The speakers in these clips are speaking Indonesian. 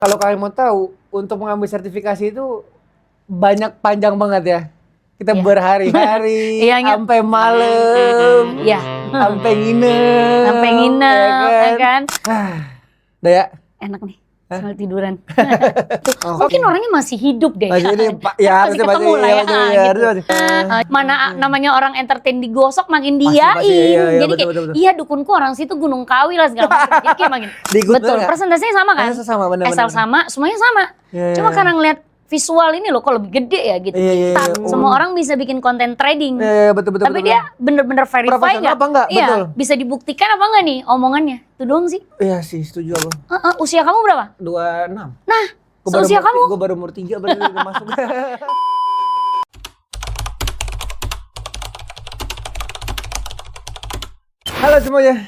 Kalau kalian mau tahu, untuk mengambil sertifikasi itu panjang banget ya. Kita Iya. berhari-hari, Iya, ingat. sampai malam, Iya. sampai nginep, Sampai nginep, ya kan? Udah ya? Enak nih, sambil tiduran. Oh, Mungkin orangnya masih hidup deh. masih ini, Kan harusnya masih ketemu lah ya. masih, gitu. harusnya masih. Mana namanya orang entertain digosok makin Pasti, diain. iya, Jadi betul, kayak, betul. iya dukunku orang situ Gunung Kawi lah segala macam. Jadi kayak makin. Diikut Betul, nggak? presentasinya sama kan? Presentasi sama, benar, Asal benar. sama, semuanya sama. Iya, Cuma iya. karena ngeliat visual ini loh kok lebih gede ya gitu. Iya, iya, Tak, iya. semua orang bisa bikin konten trading. Betul. Tapi dia bener-bener verify Profesional nggak? apa nggak? Iya, Betul. bisa dibuktikan apa nggak nih omongannya? Itu doang sih. Iya sih, setuju aku. Usia kamu berapa? 26. Nah, Gua seusia kamu. Gue baru umur 3 berarti udah masuk. Halo semuanya.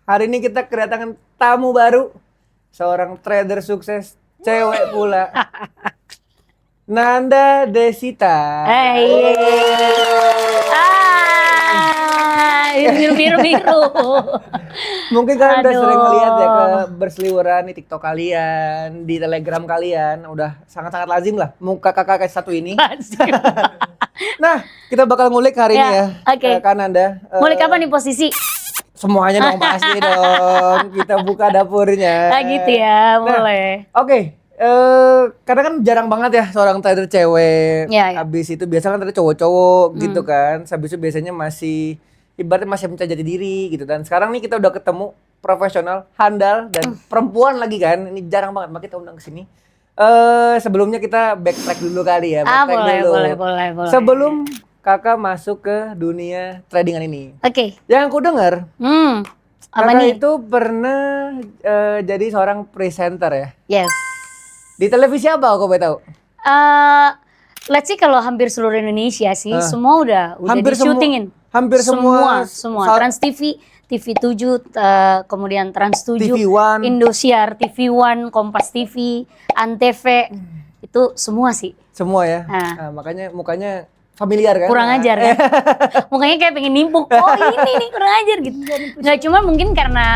Hari ini kita kedatangan tamu baru. Seorang trader sukses, cewek pula. Nanda Desita. Biru. Mungkin kalian udah Aduh. sering ngeliat ya ke berseliweran di TikTok kalian, di Telegram kalian, udah sangat-sangat lazim lah muka kakak satu ini. Nah, kita bakal ngulik hari ini ya, oke. Kak Nanda. Mulai kapan nih posisi? Semuanya dong pasti dong. Kita buka dapurnya. Ah gitu ya, mulai. Oke. Karena kan jarang banget ya seorang trader cewek. Iya, iya. Habis itu biasa kan trader cowok-cowok gitu kan. Habis itu biasanya masih ibaratnya masih mencari jati diri gitu. Dan sekarang nih kita udah ketemu profesional, handal dan perempuan lagi kan. Ini jarang banget, makanya kita undang ke sini. Sebelumnya kita backtrack dulu kali ya. Backtrack dulu. Boleh. Sebelum kakak masuk ke dunia tradingan ini. Oke. Yang aku dengar, Apa kakak nih? itu pernah jadi seorang presenter ya. Yes. Di televisi apa aku boleh tahu? Let's see kalau hampir seluruh Indonesia sih semua udah Hampir di-syutingin. hampir semua. Trans TV, TV7, kemudian Trans 7, TV One. Indosiar, TV One, Kompas TV, Antv, itu semua sih. Semua ya. Ah. Nah, makanya mukanya familiar kan? Kurang ajar kan? Mukanya kayak pengen nimpuk. Oh ini nih kurang ajar gitu. Nggak cuma mungkin karena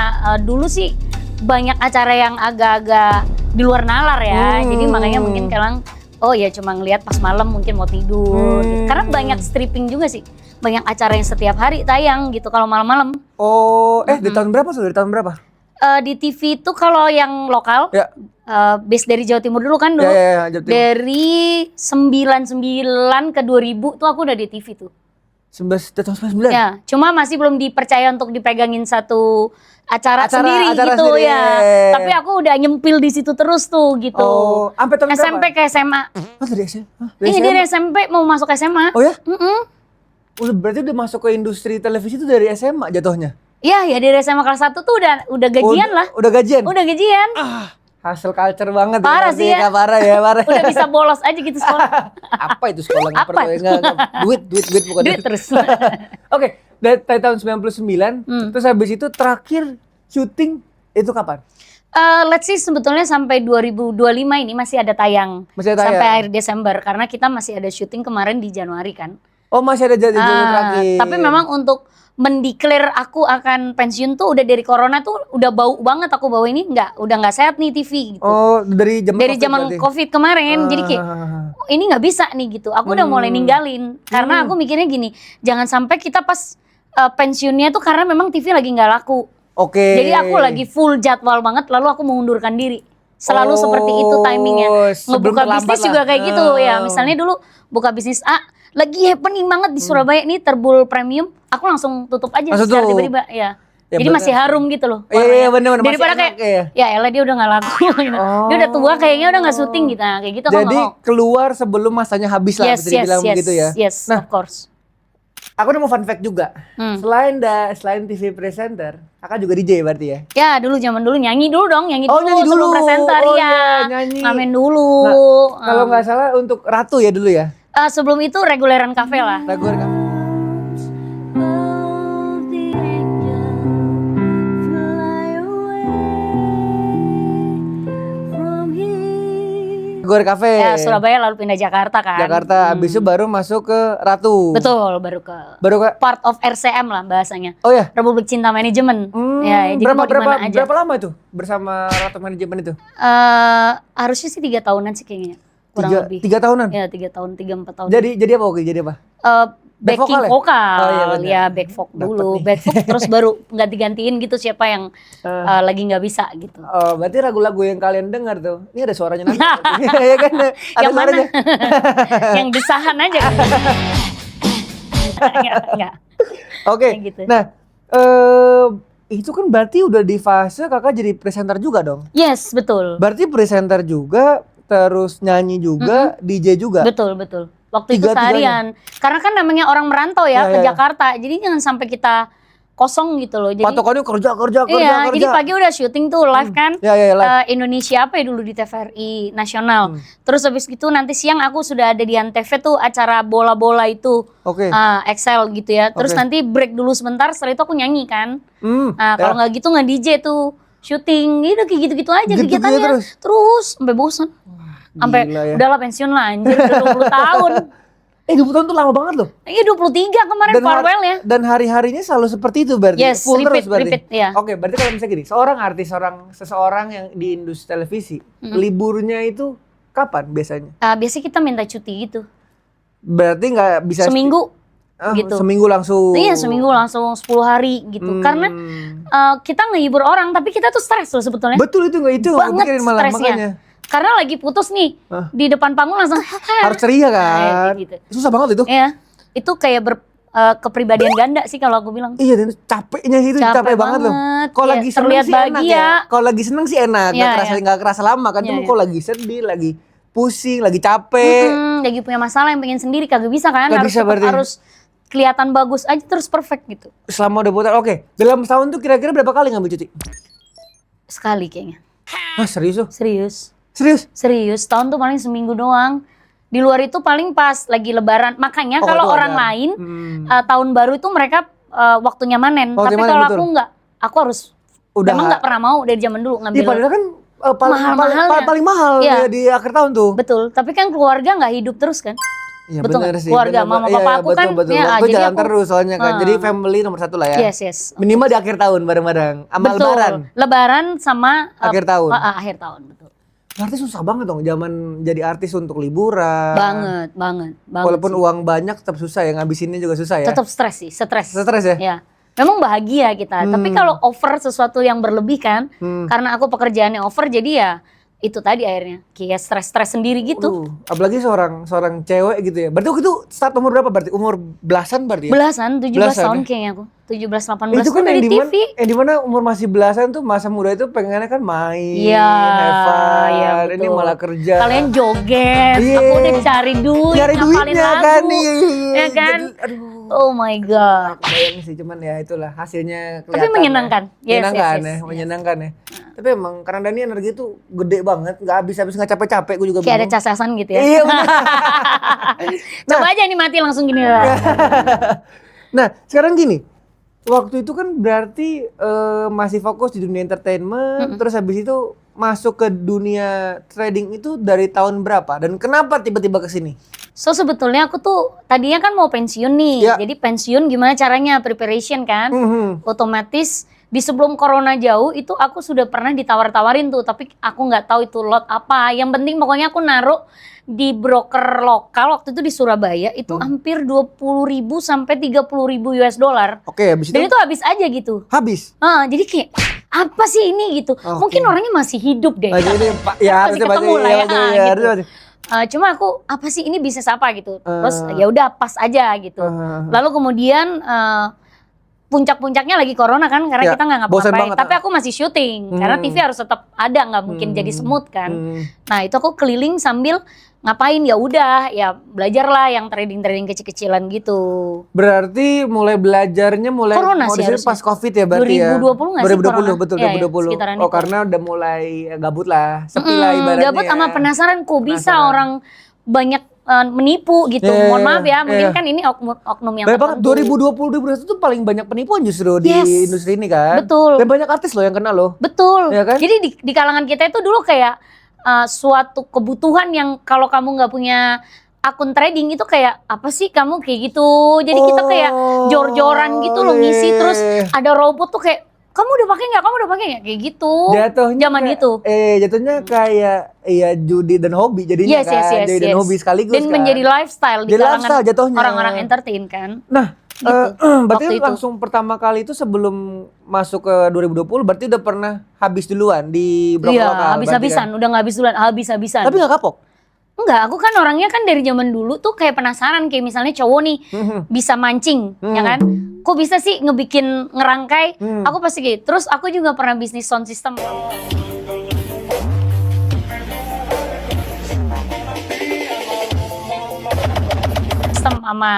dulu sih banyak acara yang agak-agak di luar nalar ya. Jadi makanya mungkin kadang oh ya cuma ngelihat pas malam mungkin mau tidur. Gitu. Karena banyak stripping juga sih. Banyak acara yang setiap hari tayang gitu kalau malam-malam. Oh, di tahun berapa sudah? Di tahun berapa? Di TV itu kalau yang lokal, Ya. base dari Jawa Timur dulu kan dulu. Ya, Jawa Timur. Dari 99 ke 2000 tuh aku udah di TV tuh. 1999. Ya, cuma masih belum dipercaya untuk dipegangin satu acara sendiri acara gitu sendiri. ya. Tapi aku udah nyempil di situ terus tuh gitu. Oh, sampai tahun SMP berapa? ke SMA. Oh, dari SMA? Hah, Iya dari SMP mau masuk SMA. Oh ya? Mm-mm. Berarti udah masuk ke industri televisi itu dari SMA jatuhnya? Iya ya dari SMA kelas 1 tuh udah gajian lah. Udah gajian? Udah gajian. Hasil culture banget Parah ya. sih ya. Parah ya, parah. Udah bisa bolos aja gitu sekolah. Apa itu sekolah nggak Apa perlu itu? nggak. Duit bukan Duit terus. Oke, dari tahun 99 terus habis itu terakhir syuting itu kapan? Let's see sebetulnya sampai 2025 ini masih ada tayang. Masih ada tayang. Sampai akhir Desember karena kita masih ada syuting kemarin di Januari kan. Oh, masih ada jadi terakhir. Tapi memang untuk mendeklar aku akan pensiun tuh udah dari corona tuh udah bau banget aku bawa ini udah nggak sehat nih TV gitu. Oh, dari zaman COVID kemarin. Jadi kayak oh, ini nggak bisa nih gitu. Aku udah mulai ninggalin karena aku mikirnya gini, jangan sampai kita pas pensiunnya tuh karena memang TV lagi nggak laku. Oke. Jadi aku lagi full jadwal banget lalu aku mengundurkan diri. Selalu seperti itu timingnya. sebelum Ngebuka terlambat bisnis lah. juga kayak gitu ya. Misalnya dulu buka bisnis A, lagi happening banget di Surabaya nih Terbul Premium, aku langsung tutup aja Langsung secara tutup. tiba-tiba ya. Ya, Jadi bener. masih harum gitu loh. Iya, warnanya. bener-bener, masih Daripada enak kayak ya elah dia udah gak laku gitu. Dia udah tua kayaknya udah gak syuting gitu. Nah, kayak gitu aku Jadi nggak mau. keluar sebelum masanya habis lah, bisa dibilang begitu ya. Yes, Nah, of course. aku udah mau fun fact juga. Selain TV presenter, kakak juga DJ berarti ya? Ya dulu zaman dulu nyanyi dulu dong, nyanyi Oh, dulu nyanyi sebelum dulu. presenter Oh, ya. iya, nyanyi. Ngamen dulu. Nah, kalau nggak salah untuk Ratu ya dulu ya? Sebelum itu reguleran kafe lah. Lagu rekam. Gore Cafe. Ya, Surabaya lalu pindah Jakarta kan. Jakarta, abis itu baru masuk ke Ratu. Betul, baru ke part of RCM lah bahasanya. Oh ya? Republik Cinta Manajemen. Ya, jadi mau dimana aja. Berapa lama itu bersama Ratu Manajemen itu? Harusnya sih 3 tahunan sih kayaknya. Kurang lebih. 3 tahunan? Ya, 3 tahun, 3-4 tahun. Jadi apa oke? Jadi apa? Backing vokal. Oh, iya, back vok dulu. Back vok terus baru ganti-gantiin gitu siapa yang lagi nggak bisa gitu. Oh, berarti lagu-lagu yang kalian dengar tuh, ini ada suaranya nanti. Iya kan? Ada yang mana? suaranya. Yang desahan aja. Enggak. Oke. Gitu. Nah, itu kan berarti udah di fase kakak jadi presenter juga dong? Yes, betul. Berarti presenter juga, terus nyanyi juga, DJ juga? Betul. Waktu itu seharian. Karena kan namanya orang merantau ya ke Jakarta. Jadi jangan sampai kita kosong gitu loh. Jadi patokannya kerja. Iya, jadi pagi udah syuting tuh live kan. Live. Indonesia apa ya dulu di TVRI Nasional. Terus habis gitu nanti siang aku sudah ada di Antv tuh acara bola-bola itu. Oke. Excel gitu ya. Terus nanti break dulu sebentar, setelah itu aku nyanyi kan. Kalau nggak gitu nggak DJ tuh. Syuting gitu kayak gitu-gitu aja kegiatannya. Terus sampai bosan. Sampai udahlah pensiun lah anjir udah 20 tahun. 20 tahun tuh lama banget loh. Iya 23 kemarin farewell ya. Dan hari-harinya selalu seperti itu berarti. Yes, full terus berarti. Repeat, ya. Oke, berarti kalau misalnya gini, seorang artis, seseorang yang di industri televisi, liburnya itu kapan biasanya? Biasanya kita minta cuti gitu. Berarti nggak bisa seminggu gitu. Seminggu langsung. Iya, seminggu langsung 10 hari gitu. Karena kita ngehibur orang tapi kita tuh stres loh sebetulnya. Betul itu banget stresnya. Karena lagi putus nih di depan panggung langsung harus ceria kan. Gitu. Susah banget itu. Iya. Itu kayak kepribadian ganda sih kalau aku bilang. Iya, dan capeknya itu capek banget loh. Kalau lagi seneng sih enak ya. Kalau lagi seneng sih enak, nggak kerasa lama kan. Cuma kalau lagi sedih, lagi pusing, lagi capek, lagi punya masalah yang pengen sendiri kagak bisa kan. Harus kelihatan bagus aja terus perfect gitu. Selama udah putar, oke. Dalam setahun tuh kira-kira berapa kali ngambil cuti? Sekali kayaknya. Serius tuh? Serius, tahun tuh paling seminggu doang. Di luar itu paling pas lagi lebaran. Makanya kalau orang lain tahun baru itu mereka waktunya manen. Tapi kalau aku enggak, aku harus memang enggak pernah mau dari zaman dulu ngambil. Iya, padahal kan paling mahal di akhir tahun tuh. Betul, tapi kan keluarga nggak hidup terus kan. Iya, betul bener sih. Keluarga mama papa aku kan aku jalan terus soalnya kan. Jadi family nomor 1 lah ya. Yes. Minimal di akhir tahun bareng-bareng. Lebaran sama akhir tahun. Akhir tahun, betul. Berarti susah banget dong zaman jadi artis untuk liburan. Banget. Walaupun uang banyak tetap susah ya, ngabisinnya juga susah ya. Tetap stres sih, stres ya? Ya. Memang bahagia kita, tapi kalau over sesuatu yang berlebih kan, karena aku pekerjaannya over jadi ya itu tadi akhirnya kayak stres sendiri gitu. Apalagi seorang cewek gitu ya. Berarti waktu itu start umur berapa berarti? Umur belasan berarti ya? Belasan, 17 tahun kayaknya aku. 17-18 itu kan dari TV. Yang dimana umur masih belasan tuh masa muda itu pengennya kan main, have fun. Iya, ini malah kerja. Kalian joget, aku udah cari duitnya kan nih. Ya kan? Aduh. Oh my god. Bayang sih, cuman ya itulah hasilnya kelihatan. Tapi menyenangkan. Menyenangkan ya. Tapi emang karena Dani energi tuh gede banget, nggak habis-habis, nggak capek-capek, gue juga kayak ada casasan gitu ya. Iya. Coba aja nih mati langsung gini lah. Nah, sekarang gini. Waktu itu kan berarti masih fokus di dunia entertainment, terus habis itu masuk ke dunia trading itu dari tahun berapa? Dan kenapa tiba-tiba ke sini? So sebetulnya aku tuh tadinya kan mau pensiun nih. Jadi pensiun gimana caranya? Preparation kan. Otomatis di sebelum corona jauh itu aku sudah pernah ditawar-tawarin tuh, tapi aku nggak tahu itu lot apa. Yang penting pokoknya aku naruh di broker lokal waktu itu di Surabaya itu hampir 20.000 sampai 30.000 US dollar. Oke, habis itu. Dan itu habis aja gitu. Habis. Jadi kayak apa sih ini gitu? Mungkin orangnya masih hidup deh. Ya harusnya ketemu lah ya. Gitu. Cuma aku apa sih ini bisnis apa gitu. Terus ya udah pas aja gitu. Lalu kemudian puncak-puncaknya lagi corona kan karena kita nggak ngapa-ngapain. Tapi aku masih syuting karena TV harus tetap ada, nggak mungkin jadi semut kan. Nah itu aku keliling sambil ngapain ya udah ya belajar lah yang trading kecil-kecilan gitu. Berarti mulai belajarnya corona sih pas Covid ya berarti 2020 nggak sih? 2020 betul ya, 2020. Oh karena udah mulai gabut lah, sepi lah ibaratnya. Gabut sama penasaran kok bisa orang banyak menipu gitu. Mohon maaf ya, mungkin kan ini oknum yang tertentu. 2020 itu paling banyak penipuan justru di industri ini kan. Betul. Dan banyak artis loh yang kena loh. Betul. Ya kan? Jadi di kalangan kita itu dulu kayak suatu kebutuhan yang kalau kamu nggak punya akun trading itu kayak apa sih kamu kayak gitu. Jadi kita kayak jor-joran gitu loh ngisi, terus ada robot tuh kayak kamu udah pakai nggak? Kamu udah pakai nggak? Kayak gitu. Jatuhnya zaman kayak, itu. Jatuhnya kayak ya judi dan hobi jadinya Yes, kan. yes, yes, Judi dan yes. hobi sekaligus Dan kan. menjadi lifestyle di Jadi kalangan lifestyle jatuhnya. orang-orang entertain kan. Nah, Gitu. berarti Waktu itu. langsung pertama kali itu sebelum masuk ke 2020 berarti udah pernah habis duluan di blok Iya, lokal. habis-habisan, udah nggak habis duluan, habis-habisan. Tapi gak kapok? Enggak, aku kan orangnya kan dari zaman dulu tuh kayak penasaran, kayak misalnya cowok nih bisa mancing, ya kan? Kok bisa sih ngebikin ngerangkai? Aku pasti gitu. Terus aku juga pernah bisnis sound system. Sistem sama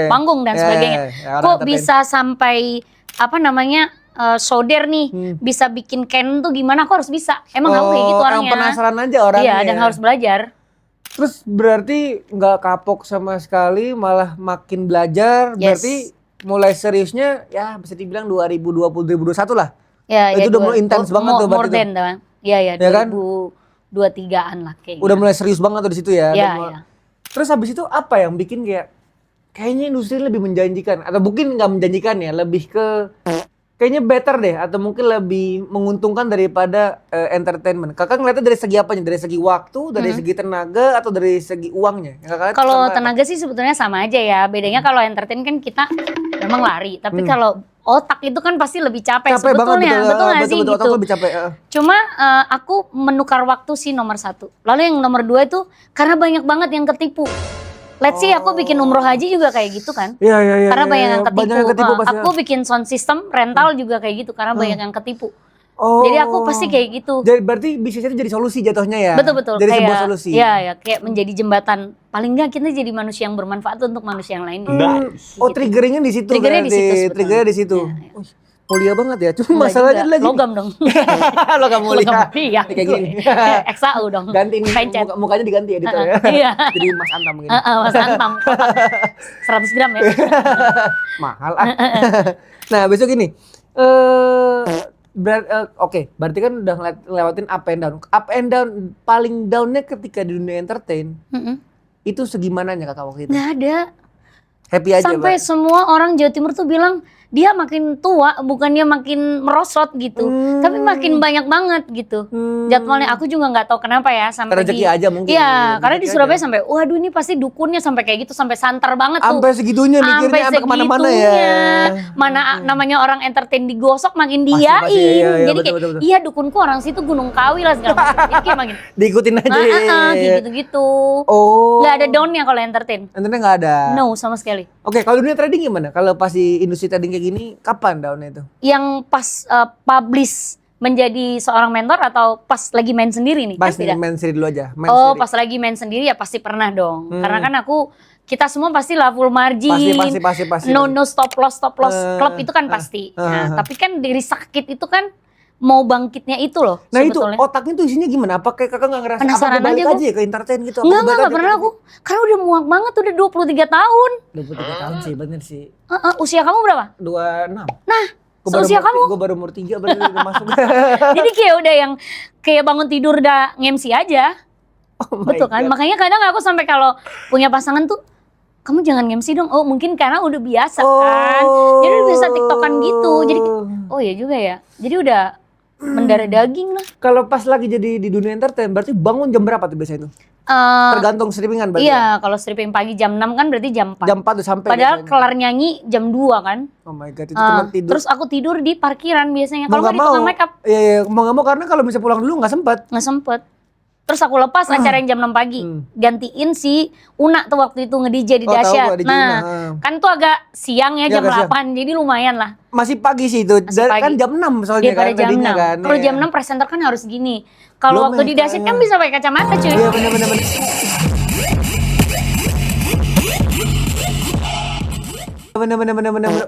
panggung dan sebagainya. Kok bisa sampai apa namanya? Solder nih bisa bikin Canon tuh gimana? Aku harus bisa. Emang aku kayak gitu orangnya. Emang penasaran aja orangnya. Iya, dan harus belajar. Terus berarti nggak kapok sama sekali, malah makin belajar. Yes. Berarti mulai seriusnya ya bisa dibilang 2020-2021 lah. Ya, itu udah mulai intens banget tuh more berarti than, tuh. Iya, ya, Ya kan? 2023-an lah kayaknya. Udah mulai serius banget tuh di situ ya. Iya, Dan iya. Terus habis itu apa yang bikin kayaknya industri lebih menjanjikan atau mungkin nggak menjanjikan ya, lebih ke kayaknya better deh atau mungkin lebih menguntungkan daripada entertainment. Kakak ngeliatnya dari segi apanya? Dari segi waktu, dari segi tenaga atau dari segi uangnya? Kalau tenaga sih sebetulnya sama aja ya. Bedanya kalau entertain kan kita memang lari, tapi kalau otak itu kan pasti lebih capek sebetulnya. Betul nggak sih gitu? Otak lebih capek. Cuma aku menukar waktu sih nomor 1. Lalu yang nomor 2 itu karena banyak banget yang ketipu. Let's see, aku bikin umroh haji juga kayak gitu kan. Iya. Karena banyak yang ketipu. Banyak yang ketipu pasti. Aku bikin sound system rental juga kayak gitu karena banyak yang ketipu. Oh. Jadi aku pasti kayak gitu. Jadi berarti bisnisnya itu jadi solusi jatuhnya ya. Betul. Jadi kayak, sebuah solusi. Iya, kayak menjadi jembatan. Paling nggak kita jadi manusia yang bermanfaat untuk manusia yang lain. Oh, triggernya di situ. Triggernya di situ sebetulnya. Triggernya di situ. Iya. Wih, mulia banget ya. Cuma Enggak masalahnya juga. lagi. Logam dong. Logam mulia. Iya. Kayak gini. XAU dong. Ganti nih Pencet. mukanya diganti editor ya. Iya. Jadi Mas Antam begini. Mas Antam. 100 gram ya. Mahal ah. Nah, besok gini. Oke, berarti kan udah ngelewatin up and down. Up and down paling downnya ketika di dunia entertain. Itu segimananya kakak waktu itu? Nggak ada. Happy aja, Sampai Mbak? semua orang Jawa Timur tuh bilang dia makin tua, bukannya makin merosot gitu, tapi makin banyak banget gitu. Jadwalnya aku juga nggak tahu kenapa ya sampai Rezeki aja mungkin. Iya, karena di Rezeki Surabaya aja. sampai, waduh ini pasti dukunnya sampai kayak gitu, sampai santer banget tuh. Sampai segitunya mikirnya sampai kemana-mana ya. Mana namanya orang entertain digosok makin Pasti, diain. iya, Jadi betul, kayak, betul. iya dukunku orang situ Gunung Kawi lah segala macam. Jadi kayak makin, Diikutin aja. kayak gitu-gitu. Oh. Nggak ada downnya kalau entertain. Entertain nggak ada. No, sama sekali. Oke, kalau dunia trading gimana? Kalau pas di industri trading kayak gini, kapan daunnya itu? Yang pas publish menjadi seorang mentor atau pas lagi main sendiri nih? Pas Kan tidak? main sendiri dulu aja. Main Oh, sendiri. pas lagi main sendiri ya pasti pernah dong. Karena kan kita semua pasti lah full margin. Pasti. No stop loss klub itu kan pasti. Nah, tapi kan dari sakit itu kan mau bangkitnya itu loh Nah sebetulnya. itu otaknya tuh isinya gimana? Apa kayak kakak nggak ngerasa Penasaran apa balik aja aja ya ke entertain gitu? Apa Enggak balik aja pernah ke- aku. Karena udah muak banget udah 23 tahun. 23 tahun sih, bener sih. Usia kamu berapa? 26. Nah, Gua seusia kamu. Gue baru umur 3 berarti udah masuk. Jadi kayak udah yang kayak bangun tidur udah nge-MC aja. Oh my Betul kan? God. Makanya kadang aku sampai kalau punya pasangan tuh, kamu jangan nge-MC dong. Oh mungkin karena udah biasa kan. Jadi udah bisa tiktokan gitu. Jadi oh iya juga ya. Jadi udah mendarah daging lah. Kalau pas lagi jadi di dunia entertain, berarti bangun jam berapa tuh biasanya tuh? Tergantung strippingan berarti. Iya, kalau stripping pagi jam 6 kan berarti jam 4. Jam 4 tuh sampai. Padahal biasanya. kelar nyanyi jam 2 kan. Oh my god, itu cuma tidur. Terus aku tidur di parkiran biasanya. Kalau Mau nggak di tukang make up, Iya, mau nggak mau karena kalau bisa pulang dulu nggak sempat. nggak sempet. Terus aku lepas acara yang jam 6 pagi. Gantiin si Una tuh waktu itu nge-DJ di Oh, tahu Dahsyat. gua, DJ Nah, Una. kan tuh agak siang ya, Iya, jam agak 8. Jadi lumayan lah. Masih pagi sih itu. Masih pagi. Kan jam 6 soalnya Daripada kan jam 6. tadinya kan. Kalau Iya. jam 6 presenter kan harus gini. Kalau Belum waktu di ya, Dahsyat kan kayaknya. bisa pakai kacamata cuy. Iya benar. Benar. Oh,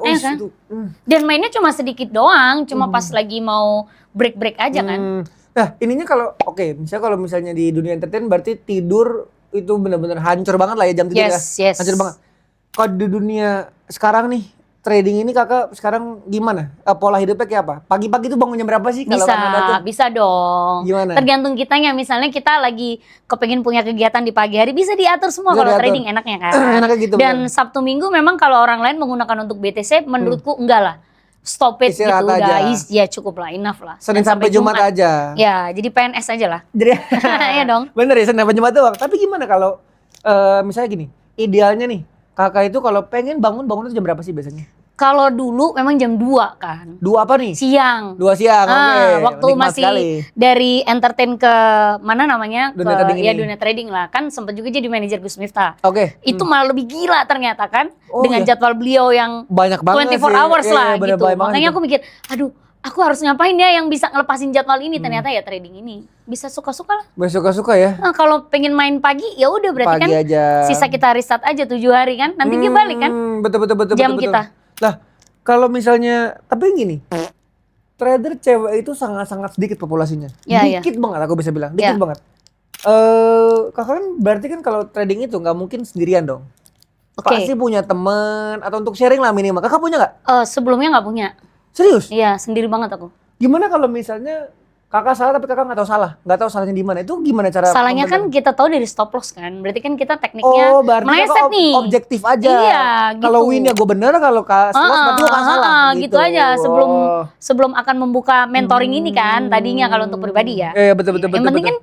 kan? itu. Dan mainnya cuma sedikit doang. Cuma pas lagi mau break-break aja kan. Nah, ininya kalau misalnya di dunia entertain berarti tidur itu benar-benar hancur banget lah ya jam tidur ya. Yes. Hancur banget. Kalau di dunia sekarang nih trading ini kakak sekarang gimana? Pola hidupnya kayak apa? Pagi-pagi tuh bangun jam berapa sih kalau Bisa, Kanada tuh? bisa dong. Gimana? Tergantung kitanya, misalnya kita lagi kepengen punya kegiatan di pagi hari, bisa diatur semua Bisa kalau diatur. trading enaknya kan. Enaknya gitu, Dan bener. Sabtu Minggu memang kalau orang lain menggunakan untuk BTC, menurutku enggak lah. Stop it Istirahat gitu, aja. ya cukup lah, enough lah. Senin Dan sampai Jumat aja. Ya, jadi PNS aja lah. Jadi Iya dong. bener ya, Senin sampai Jumat doang. Tapi gimana kalau misalnya gini, idealnya nih, kakak itu kalau pengen bangun itu jam berapa sih biasanya? Kalau dulu memang jam 2 kan. 2 apa nih? Siang. 2 siang, oke. Waktu Nikmat masih sekali. dari entertain ke mana namanya? Dunia trading ya ini. dunia trading lah. Kan sempat juga jadi manajer Gus Miftah. Oke. Itu malah lebih gila ternyata kan. Oh, dengan iya. jadwal beliau yang Banyak banget 24 sih. hours Iya, lah iya, bener gitu. banget Makanya itu. aku mikir, aduh aku harus ngapain ya yang bisa ngelepasin jadwal ini. Ternyata ya trading ini. Bisa suka-suka lah. Suka-suka ya. Nah, kalau pengen main pagi ya udah berarti Pagi kan aja. sisa kita riset aja 7 hari kan. Nanti dia balik kan. Betul. Jam betul. kita. Lah, kalau misalnya, tapi gini, trader cewek itu sangat-sangat sedikit populasinya. Ya, ya. Dikit banget aku bisa bilang, dikit Ya. banget. Kakak kan berarti kan kalau trading itu nggak mungkin sendirian dong. Oke. Pasti punya temen atau untuk sharing lah minimal. Kakak punya nggak? Sebelumnya nggak punya. Serius? Iya, sendiri banget aku. Gimana kalau misalnya kakak salah tapi kakak nggak tahu salah, nggak tahu salahnya di mana? Itu gimana cara? Salahnya kan kita tahu dari stop loss kan. Berarti kan kita tekniknya Oh, berarti meleset kakak nih. objektif aja. Iya, gitu. Kalau win ya gue bener, kalau salah berarti gue salah. Gitu aja Oh. sebelum akan membuka mentoring ini kan tadinya kalau untuk pribadi ya. Iya, betul. Yang penting kan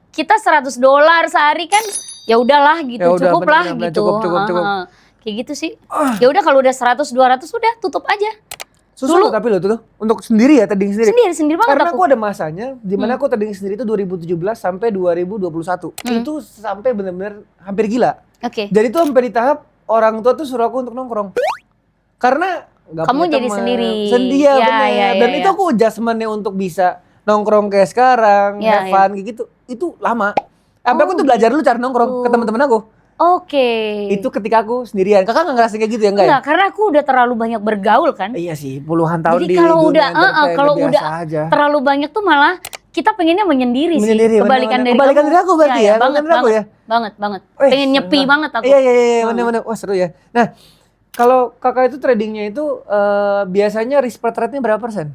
kita $100 sehari kan ya udahlah gitu, Ya udah, cukup lah bener-bener gitu. cukup. Kayak gitu sih. Ya udah kalau udah 100-200 udah tutup aja. Susah Dulu- loh tapi lo tuh untuk sendiri ya, trading sendiri. Sendiri banget Karena aku. aku ada masanya di mana aku trading sendiri itu 2017 sampai 2021. Itu sampai benar-benar hampir gila. Oke. Jadi tuh sampai di tahap orang tua tuh suruh aku untuk nongkrong. Karena nggak Kamu punya jadi teman. sendiri. Sendiri Ya, bener. ya, Dan ya, itu ya. aku adjustmentnya untuk bisa nongkrong kayak sekarang, Ya, have fun kayak gitu. Itu lama. Sampai aku tuh belajar dulu cara nongkrong ke teman-teman aku. Oke. Itu ketika aku sendirian. Kakak nggak ngerasain kayak gitu ya enggak ya? Enggak, karena aku udah terlalu banyak bergaul kan. Iya sih, puluhan tahun Jadi di kalau dunia udah entertain, kalau biasa udah aja. terlalu banyak tuh malah kita pengennya menyendiri, Menyendiri, sih. Kebalikan bener-bener. dari Kebalikan kamu. dari aku berarti ya, Banget, kebalikan dari aku banget, ya. banget. Wih, Pengen nyepi seru. banget aku. Iya, bener-bener. Wah seru ya. Nah, kalau kakak itu tradingnya itu biasanya risk per trade-nya berapa persen?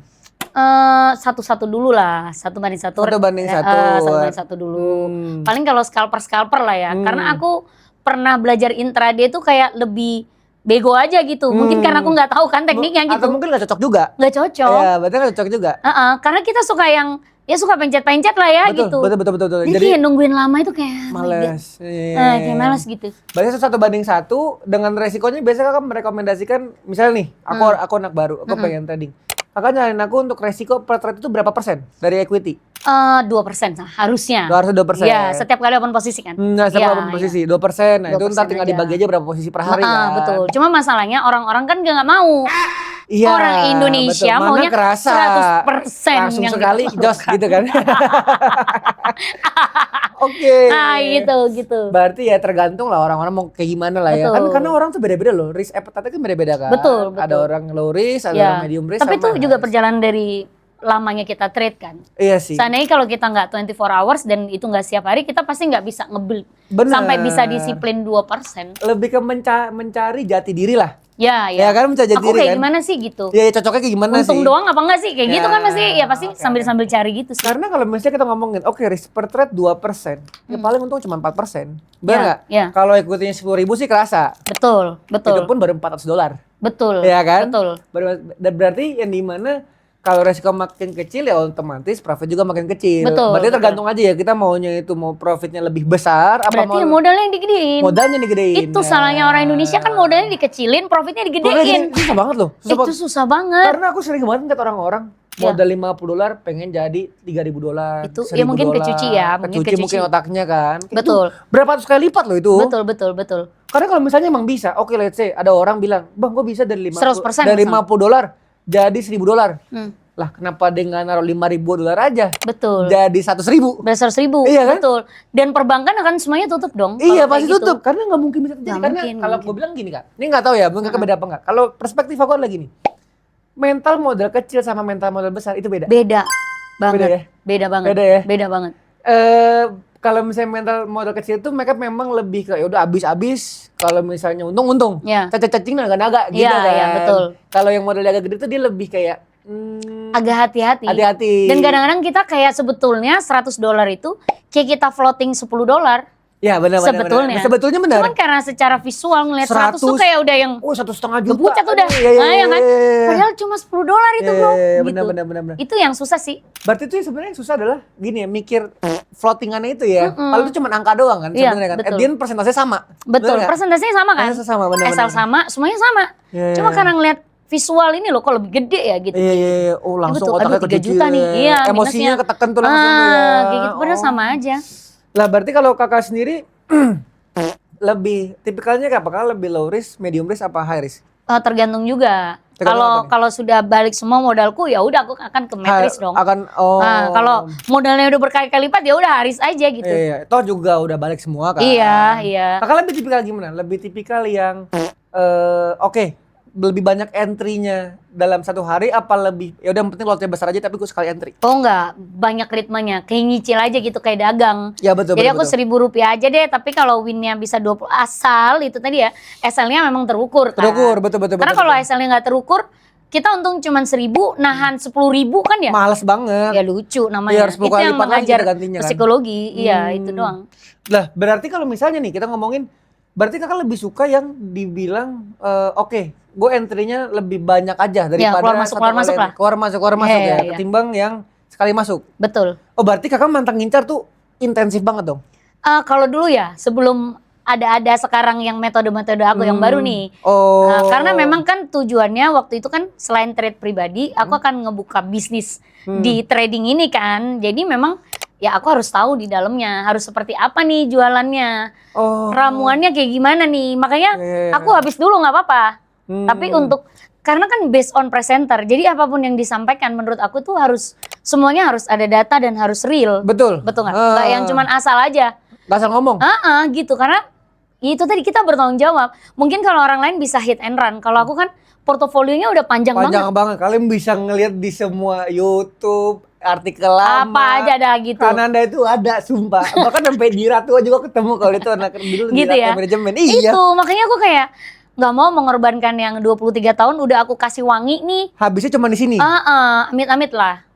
Satu-satu dulu lah, 1 banding 1. Satu banding satu. 1 dulu. Paling kalau scalper lah ya, karena aku pernah belajar intraday tuh kayak lebih bego aja gitu. Mungkin karena aku nggak tahu kan tekniknya gitu. Atau mungkin gak cocok juga. Nggak cocok. Iya, berarti gak cocok juga. Karena kita suka yang ya suka pencet-pencet lah ya gitu. Betul. Jadi kayak nungguin lama itu kayak males. kayak males gitu. Berarti 1 banding 1 dengan resikonya biasanya kakak merekomendasikan, misalnya nih, aku anak baru, aku pengen trading. Kakak nyaranin aku untuk resiko per trade itu berapa persen dari equity? 2% harusnya. Harusnya 2%. Iya, setiap kali open posisi kan. Nah, Iya, sama posisi 2%. Nah, itu 2% ntar tinggal aja. dibagi aja berapa posisi per hari kan. Betul. Cuma masalahnya orang-orang kan nggak mau. Iya, Orang Indonesia betul. Mana maunya kerasa 100% langsung yang sekali kita jos lakukan. gitu kan. Oke. Nah, gitu. Berarti ya tergantung lah orang-orang mau kayak gimana lah ya. Kan Betul. karena orang tuh beda-beda loh. Risk appetite kan beda-beda kan. Betul. Ada orang low risk, ada Ya. orang medium risk. Tapi sama itu juga high. perjalanan dari lamanya kita trade kan. Iya sih. Seandainya kalau kita nggak 24 hours dan itu nggak setiap hari, kita pasti nggak bisa nge-build Bener. sampai bisa disiplin 2%. Lebih ke mencari jati diri lah. Ya. Ya kan, mencari jati Aku diri kayak kan. gimana sih gitu. Ya cocoknya kayak gimana Untung sih? doang apa enggak sih? Kayak gitu Ya, kan pasti ya pasti oke, sambil cari gitu sih. Karena kalau misalnya kita ngomongin, oke risk per trade 2%, ya paling untung cuma 4%. Benar Ya, nggak? ya. Kalau equity-nya 10.000 sih kerasa. Betul. Itu pun baru $400. Betul. Iya kan? Betul. Dan berarti yang dimana kalau resiko makin kecil ya otomatis profit juga makin kecil. Betul, Berarti betul. tergantung aja ya, kita maunya itu mau profitnya lebih besar apa Berarti mau ya modalnya yang digedein. modalnya digedein. Itu salahnya orang Indonesia kan modalnya dikecilin, profitnya digedein. Susah banget loh. Itu susah banget. Karena aku sering banget ngeliat orang-orang Ya. modal $50 pengen jadi $3.000. Itu, ya mungkin $1.000. kecuci ya, mungkin Kecuci mungkin kecuci. otaknya kan. Betul. Itu berapa ratus kali lipat loh itu. Betul. Karena kalau misalnya emang bisa, oke let's say ada orang bilang, "Bang, gue bisa dari 100% dari misalnya. $50 jadi $1.000." Hmm, Lah, kenapa dia nggak naruh $5.000 aja? betul. Jadi 100.000. Besar 1.000, Iya kan? betul. Dan perbankan akan semuanya tutup dong. Iya, kalau pasti kayak gitu. tutup. Karena nggak mungkin bisa terjadi. Nggak Karena mungkin, kalau mungkin. gue bilang gini, Kak. Ini nggak tahu ya, mungkin beda apa nggak. Kalau perspektif aku adalah gini. Mental modal kecil sama mental modal besar itu beda. Beda banget. Beda ya? Beda banget. Beda ya? Beda banget. kalau misalnya mental modal kecil tuh mereka memang lebih ke ya udah habis-habis, kalau misalnya untung-untung, Iya. cacing naga-naga gitu Iya, kan. iya, betul. Kalau yang modal agak gede tuh dia lebih kayak Agak hati-hati. hati-hati. Dan kadang-kadang kita kayak sebetulnya $100 itu kayak kita floating $10. Ya benar. Sebetulnya. Sebetulnya benar. Cuman karena secara visual ngeliat 100 tuh 100. kayak udah yang Oh 1,5 juta. ngebucat udah. Iya, Nah, ya kan? Padahal cuma $10 itu bro. Iya, Gitu. benar. Itu yang susah sih. Berarti tuh sebenarnya yang susah adalah gini ya, mikir floatingannya itu ya. Kalau itu cuma angka doang kan Iya, sebenarnya kan. betul. At the end persentasenya sama. Betul, Bener nggak? presentasinya sama kan? Presentasinya sama, benar. Asal sama, semuanya sama. Iya, Cuma iya. karena ngeliat visual ini loh kok lebih gede ya gitu. Iya. Oh langsung betul. otaknya Aduh, 3 kecil. juta nih. Iya, Emosinya minusnya. ketekan tuh langsung tuh ya. Kayak gitu padahal sama aja. Lah berarti kalau kakak sendiri lebih tipikalnya kayak apa? Kakak lebih low risk, medium risk apa high risk? Tergantung juga. Tergantung apa nih? Kalau sudah balik semua modalku ya udah aku akan ke matris dong. Nah, kalau modalnya udah berkali-kali lipat ya udah haris aja gitu. Iya. Toh juga udah balik semua kan. Iya. Kakak lebih tipikal gimana? Lebih tipikal yang oke, lebih banyak entry-nya dalam satu hari apa lebih ya udah yang penting lotnya besar aja tapi gue sekali entry. Oh enggak, banyak ritmenya. Kayak nyicil aja gitu kayak dagang. Ya betul. Jadi aku betul. Rp1.000 aja deh, tapi kalau winnya bisa 20 asal itu tadi ya, SL-nya memang terukur kan. Terukur, betul. Karena kalau SL-nya nggak terukur, kita untung cuma 1.000, nahan 10.000 kan ya? Males banget. Ya lucu namanya. Iya, harus 10 itu kali yang lipat lagi mengajar kita gantinya kan. psikologi, iya itu doang. Lah, berarti kalau misalnya nih kita ngomongin, berarti kakak lebih suka yang dibilang oke, gue entry-nya lebih banyak aja daripada keluar masuk, satu keluar kali masuk entry. lah. Keluar masuk Iya, ya, iya. ketimbang yang sekali masuk. Betul. Oh, berarti kakak mantang ngincar tuh intensif banget dong. Kalau dulu ya, sebelum ada sekarang yang metode-metode aku yang baru nih. Oh. Karena memang kan tujuannya waktu itu kan selain trade pribadi, aku akan ngebuka bisnis di trading ini kan. Jadi memang ya aku harus tahu di dalamnya harus seperti apa nih jualannya, ramuannya kayak gimana nih. Makanya aku habis dulu nggak apa-apa. Tapi karena kan based on presenter, jadi apapun yang disampaikan menurut aku tuh semuanya harus ada data dan harus real. Betul. Betul nggak? Nggak yang cuman asal aja. Gak asal ngomong. Gitu karena itu tadi kita bertanggung jawab. Mungkin kalau orang lain bisa hit and run, kalau aku kan portofolionya udah panjang banget. Kalian bisa ngelihat di semua YouTube, artikel lama. Apa aja dah gitu. Kananda itu ada, sumpah. Bahkan sampai di Ratu juga ketemu kalau itu anak dulu di Gitu Ratu ya. Manajemen. Iya. Itu makanya aku kayak nggak mau mengorbankan yang 23 tahun udah aku kasih wangi nih. Habisnya cuma di sini. Amit-amit lah.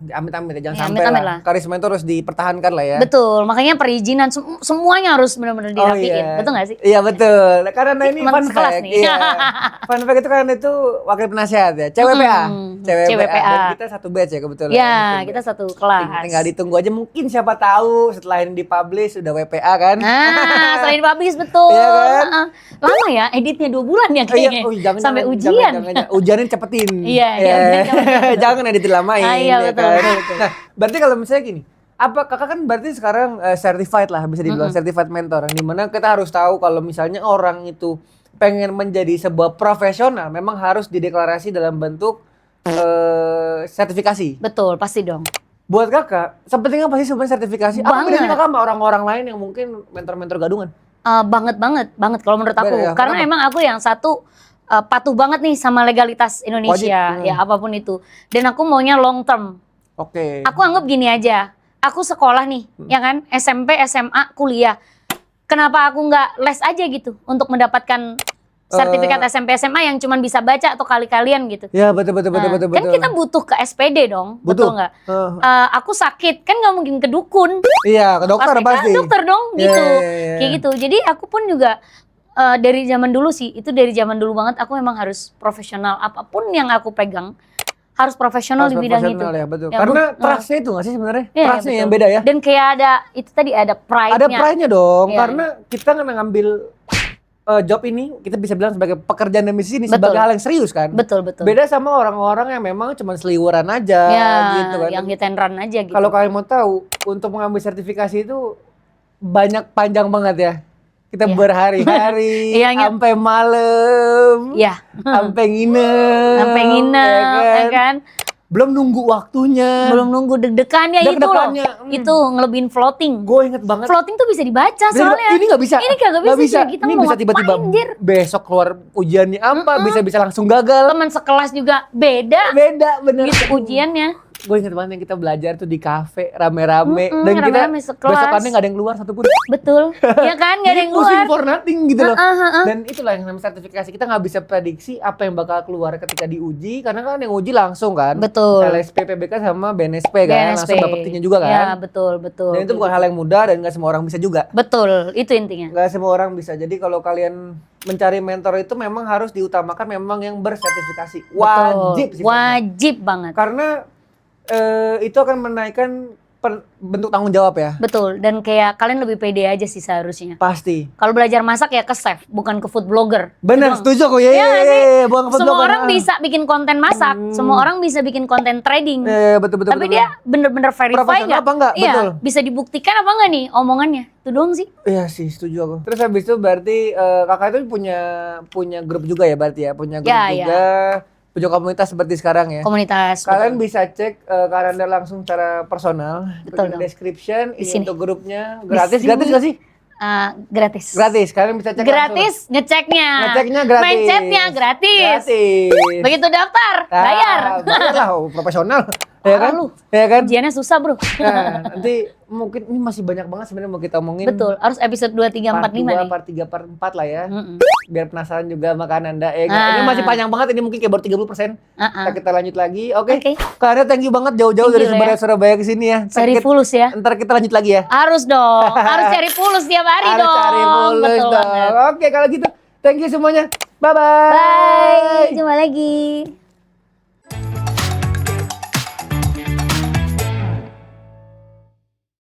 Amit-amit ya, jangan Ya, sampai amit-amit lah. lah. Karisma itu harus dipertahankan lah ya. Betul, makanya perizinan semuanya harus benar-benar dirapiin. iya. Betul nggak sih? Iya betul. Karena ini Teman fun sekelas fact. nih. Iya. Fun fact itu kan itu wakil penasihat ya. CWPA. CWPA. Dan kita satu batch ya kebetulan. Ya, kita satu kelas. Tinggal ditunggu aja mungkin siapa tahu setelah ini dipublish udah WPA kan. Nah, selain publish betul. Iya kan? Lama ya, editnya 2 bulan ya kayaknya. Sampai ujian. Jangan. Ujiannya cepetin. Iya, ujian cepetin. Jangan editin lamain. Iya, ya betul, kan? betul. Nah, berarti kalau misalnya gini, apa kakak kan berarti sekarang certified lah bisa dibilang certified mentor, yang dimana kita harus tahu kalau misalnya orang itu pengen menjadi sebuah profesional memang harus dideklarasi dalam bentuk sertifikasi. Betul, pasti dong. Buat kakak, sepenting apa sih sebenarnya sertifikasi? Apa Banget. bedanya kakak sama orang-orang lain yang mungkin mentor-mentor gadungan? Banget kalau menurut aku. Beda ya? Karena Kenapa? emang aku yang satu patuh banget nih sama legalitas Indonesia, Wajib. ya apapun itu. Dan aku maunya long term. Oke. Aku anggap gini aja, aku sekolah nih, ya kan, SMP, SMA, kuliah. Kenapa aku nggak les aja gitu untuk mendapatkan sertifikat SMP, SMA yang cuman bisa baca atau kali-kalian gitu. Ya betul. Kan kita butuh ke SPD dong, betul nggak? Aku sakit, kan nggak mungkin ke dukun. Iya, ke dokter pasti. Ke dokter dong, Iya, gitu. iya. Kayak gitu. Jadi aku pun juga dari zaman dulu sih, itu dari zaman dulu banget aku memang harus profesional. Apapun yang aku pegang harus profesional Harus di bidang itu. profesional ya, betul. Ya, Karena Bu. trust-nya itu nggak sih sebenarnya? Iya, Trust-nya betul. yang beda ya. Dan kayak ada itu tadi ada pride-nya. Ada pride-nya dong, Iya, karena kita ngambil job ini kita bisa bilang sebagai pekerjaan demi sini Betul. sebagai hal yang serius kan. Betul. Beda sama orang-orang yang memang cuma seliweran aja Ya, gitu kan. yang hit and run aja gitu. Kalau kalian mau tahu, untuk mengambil sertifikasi itu panjang banget ya. Kita Iya. berhari-hari, Iya, iya. sampai malam, Iya, sampai nginep, sampai nginep, ya kan? Belum nunggu waktunya. Belum nunggu deg-degannya itu loh. Deg-degannya, Itu ngelebihin floating. Gue inget banget. Floating tuh bisa dibaca soalnya. Ini nggak bisa. Ini kagak bisa. Kita Ini mau bisa tiba-tiba ngapain, Jir? besok keluar ujiannya apa, bisa langsung gagal. Teman sekelas juga beda Beda bener. gitu ujiannya. gue inget banget yang kita belajar tuh di kafe rame-rame dan kita rame-rame sekelas. besokannya nggak ada yang keluar satupun. Betul. Ya kan, nggak ada yang Pusing keluar. for nothing gitu loh. Heeh. Dan itulah yang namanya sertifikasi. Kita nggak bisa prediksi apa yang bakal keluar ketika diuji karena kan yang uji langsung kan. Betul. LSP, PBK sama BNSP kan, langsung bapaktinya juga kan. Ya, betul. Dan itu bukan hal yang mudah dan nggak semua orang bisa juga. Betul, itu intinya. Nggak semua orang bisa. Jadi kalau kalian mencari mentor itu memang harus diutamakan memang yang bersertifikasi. Wajib sih. Wajib banget. Karena itu akan menaikkan bentuk tanggung jawab ya. Betul, dan kayak kalian lebih pede aja sih seharusnya. Pasti. Kalau belajar masak ya ke chef, bukan ke food blogger. Bener, Gitu. setuju kok. Iya nggak sih? Bukan ke food Semua blogger. orang bisa bikin konten masak, semua orang bisa bikin konten trading. Betul. Tapi dia bener-bener verify Profesional nggak? apa nggak? Iya, Betul. bisa dibuktikan apa nggak nih omongannya? Itu doang sih. Iya sih, setuju aku. Terus habis itu berarti kakak itu punya grup juga ya berarti ya? Punya grup Ya, juga. Punya komunitas seperti sekarang ya. Komunitas. Kalian betul. bisa cek Kak Randa langsung secara personal. Betul Di dong. description, Di ini sini. untuk grupnya. Gratis, sini. gratis gak sih? Gratis. Gratis, kalian bisa cek Gratis ngeceknya. Ngeceknya gratis. Main chatnya gratis. Gratis. Begitu daftar, bayar. Bayar lah, profesional. Ya kan? Lu. Ya kan? Ujiannya susah, Bro. Nah, nanti mungkin ini masih banyak banget sebenarnya mau kita omongin. Betul, harus episode 2, 3, 4, 5 nih. Part 3, part 4 lah ya. Mm-mm. Biar penasaran juga sama Kak Nanda. Ini masih panjang banget, ini mungkin kayak baru 30%. Kita lanjut lagi. Oke. Kak Nanda thank you banget jauh-jauh Thank dari you, ya. Surabaya ke sini ya. Cari fulus ya. Ntar kita lanjut lagi ya. Harus dong, harus cari fulus tiap hari Harus dong. cari fulus Betul dong. banget. Oke, kalau gitu thank you semuanya. Bye-bye. Bye, jumpa lagi.